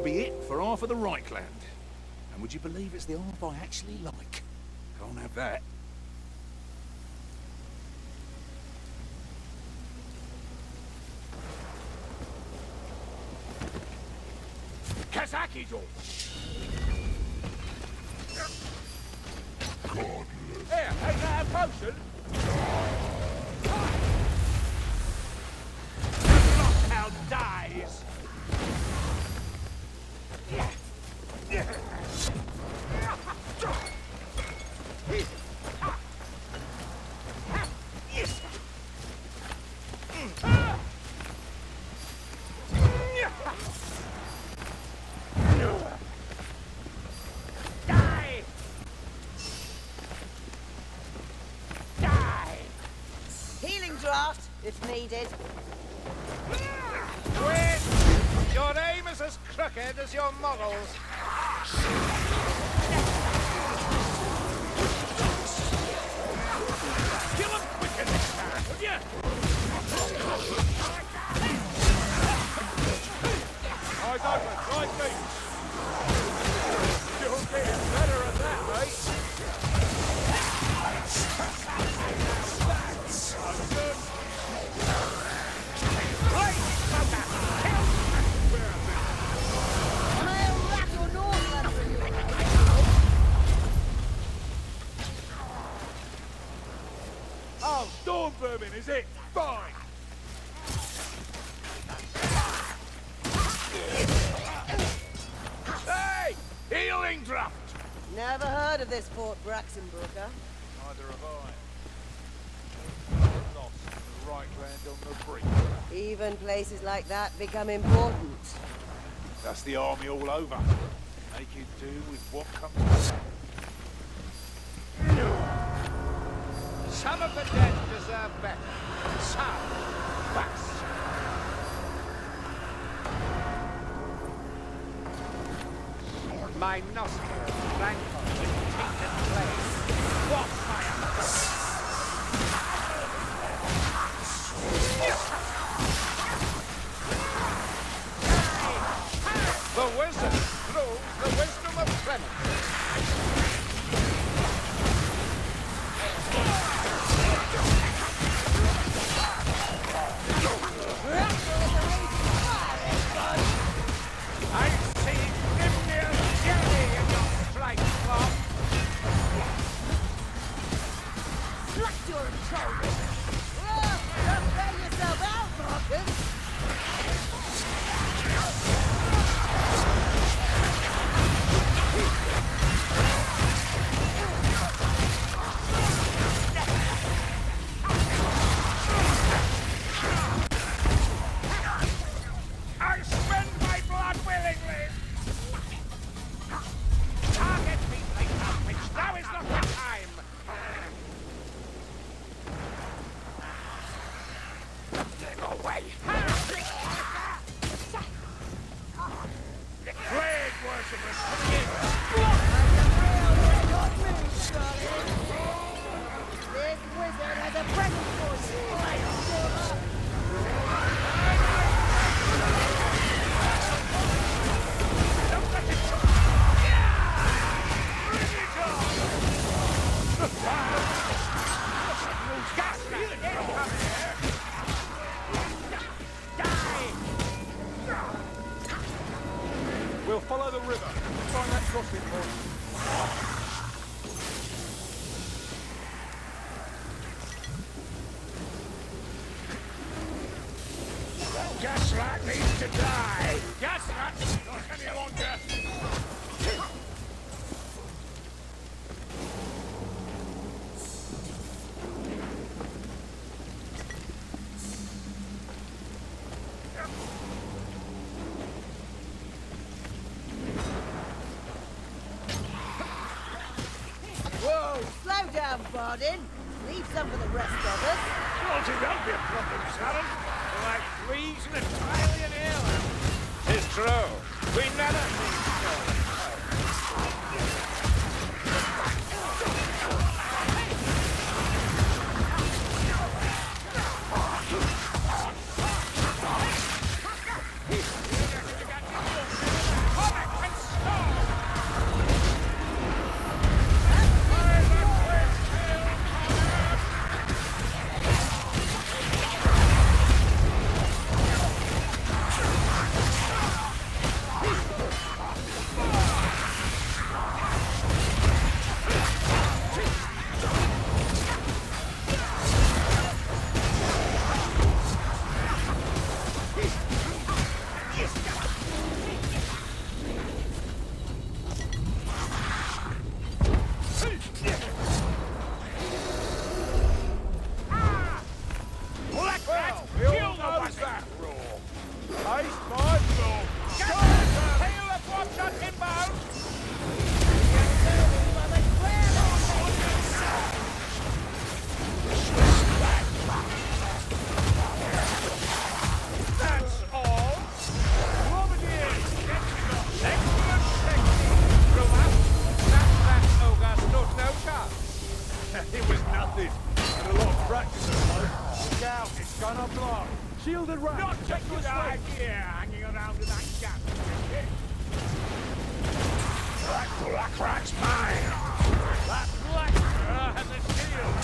be it for half of the Reichland. And would you believe it's the half I actually like? Can't have that. Kazaki door. Here, ain't that a potion? Lockhound dies. Draft, if needed. Quit! Your aim is as crooked as your models. Kill him quicker next time, will ya? Eyes open, right feet. You're getting better at that, mate. Oh, storm vermin, is it? Fine. Hey! Healing draft! Never heard of this Fort Braxenbrooker. Neither have I. Lost the right land on the brink. Even places like that become important. That's the army all over. Making do with what comes to Some of the dead deserve better. Some, worse. My nostrils rankle with tainted flame. What fire! The wizard proves the wisdom of clemency. I see Grimnir's jelly in your strike cloth. Slut your shoulders! Whoa! Don't bail yourself out, Marcus! I spend my blood willingly. Target me, Blake Alpich. Now is not the time. Get away. Plague worshippers coming in! This wizard has a present for you! We'll follow the river. Find that crossing point. Gasrat needs to die. Gasrat, not any longer. Whoa! Slow down, Bardin! Leave some for the rest of us! Cruelty won't be a problem, Sharon. Like fleas in a Italian airline. 'Tis true. We never need so. Crack's mine! That Blackfur has a shield!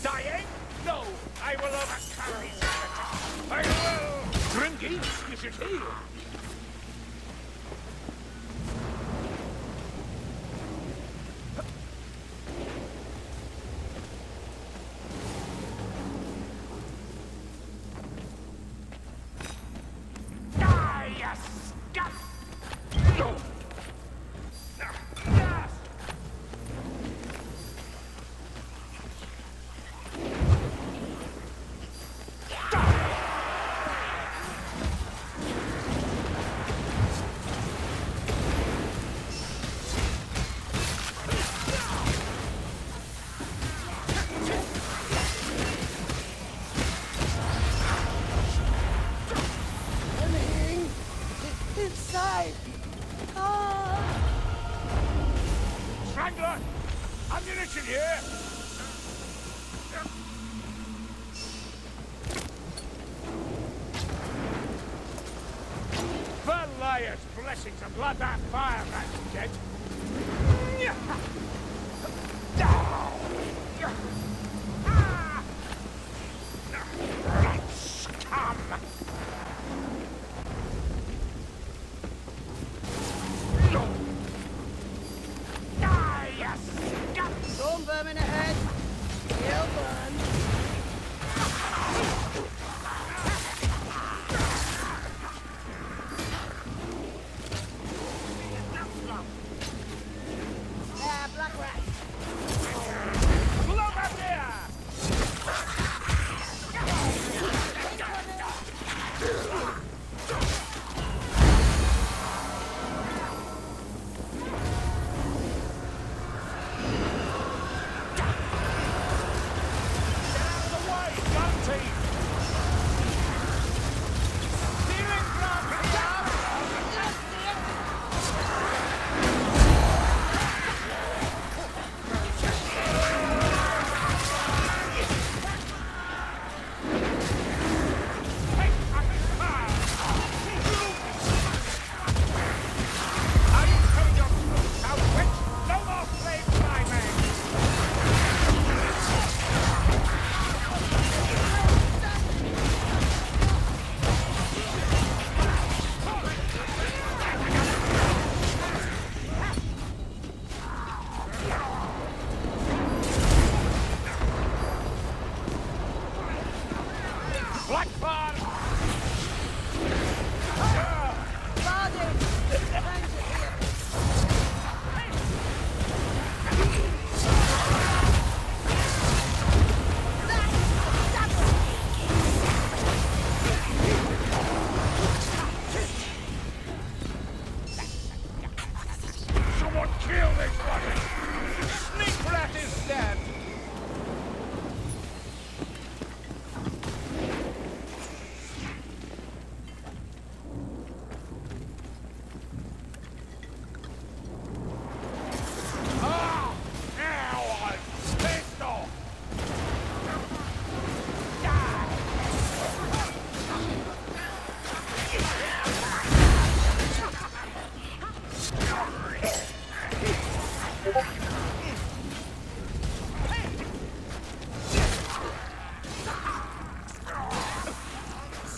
Dying? No! I will overcome these heretics! I will! Drinking? You should heal! Inside! Ah! Strangler! Ammunition here! Verlia's blessings and blood that fire rat's dead! Scum! Storm vermin ahead! He'll burn! There, black rat! Look up there!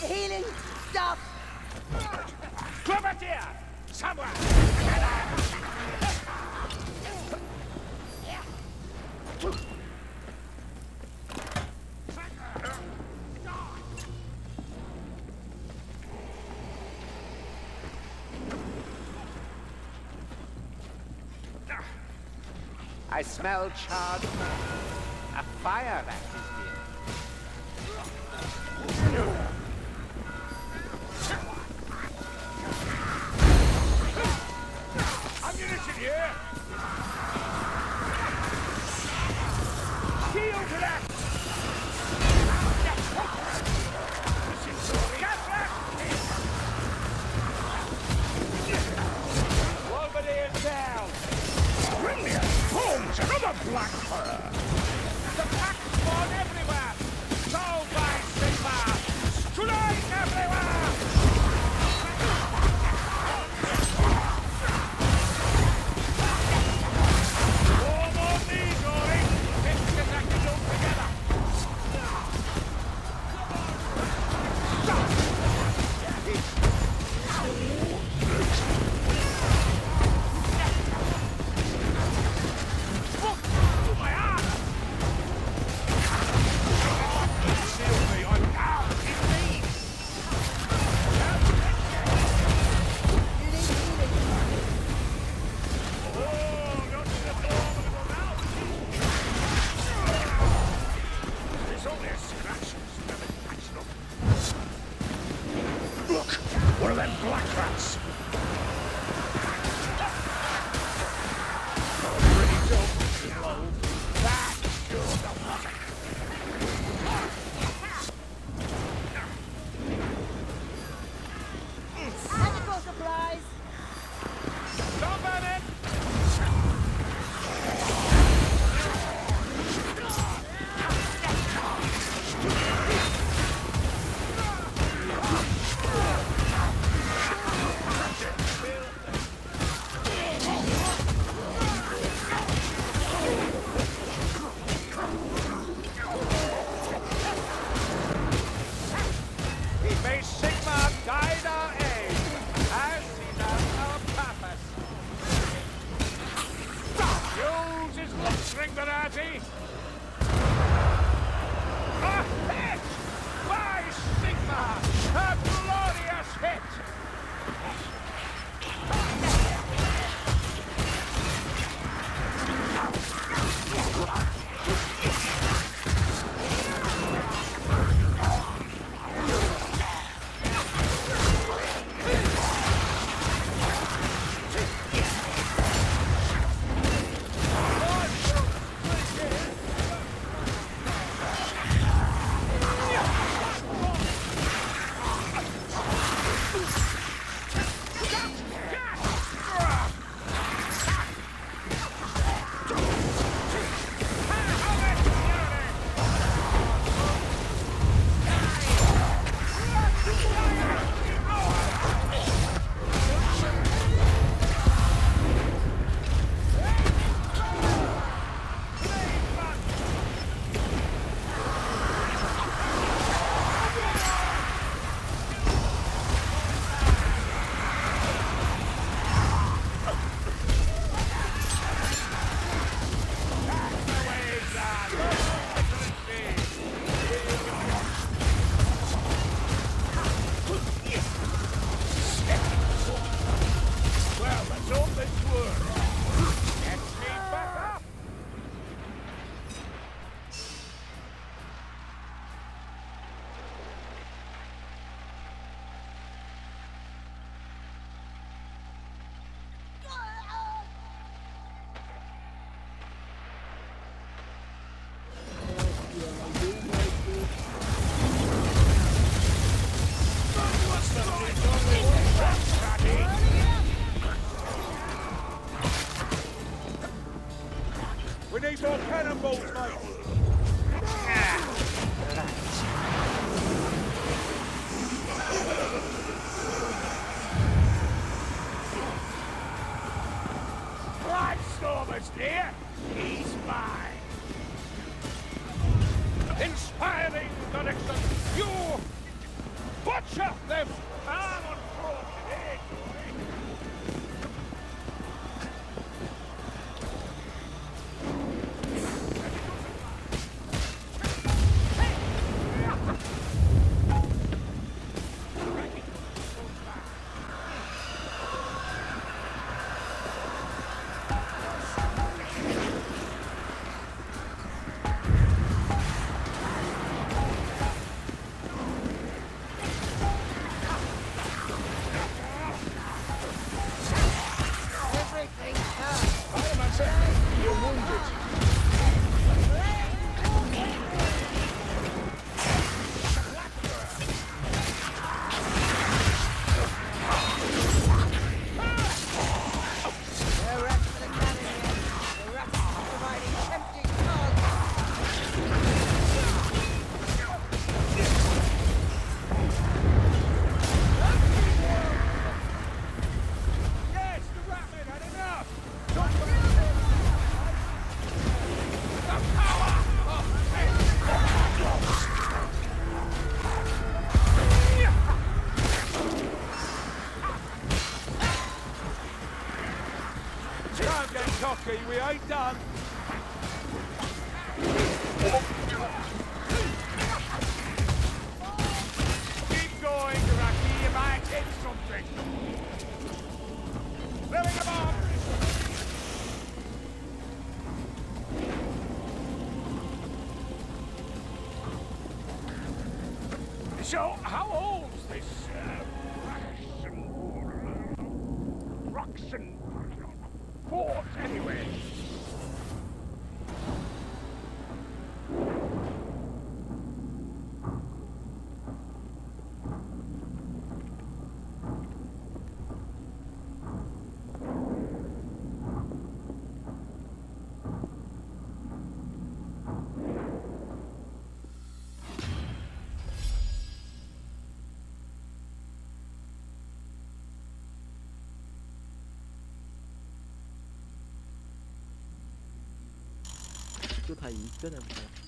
Healing stuff! Clementia! Somewhere! I smell charred fur. A fire rat is here. Ammunition here! Shield to that! Wolverine down! Brilliant! Holmes, another Blackfur! The pack squad direction. You butcher them! I'm unbroken today. Everything comes. Fireman, sir, you're wounded. No rest for the cannon yet. The rest is providing tempting cards. Yes, the Ratman had enough! Don't come in there! The power of Can't get cocky, we ain't done! Keep going, Iraqi, you might hit something! Filling them up! So, how old's this, Roxon fort, anyway?就他一个人跑。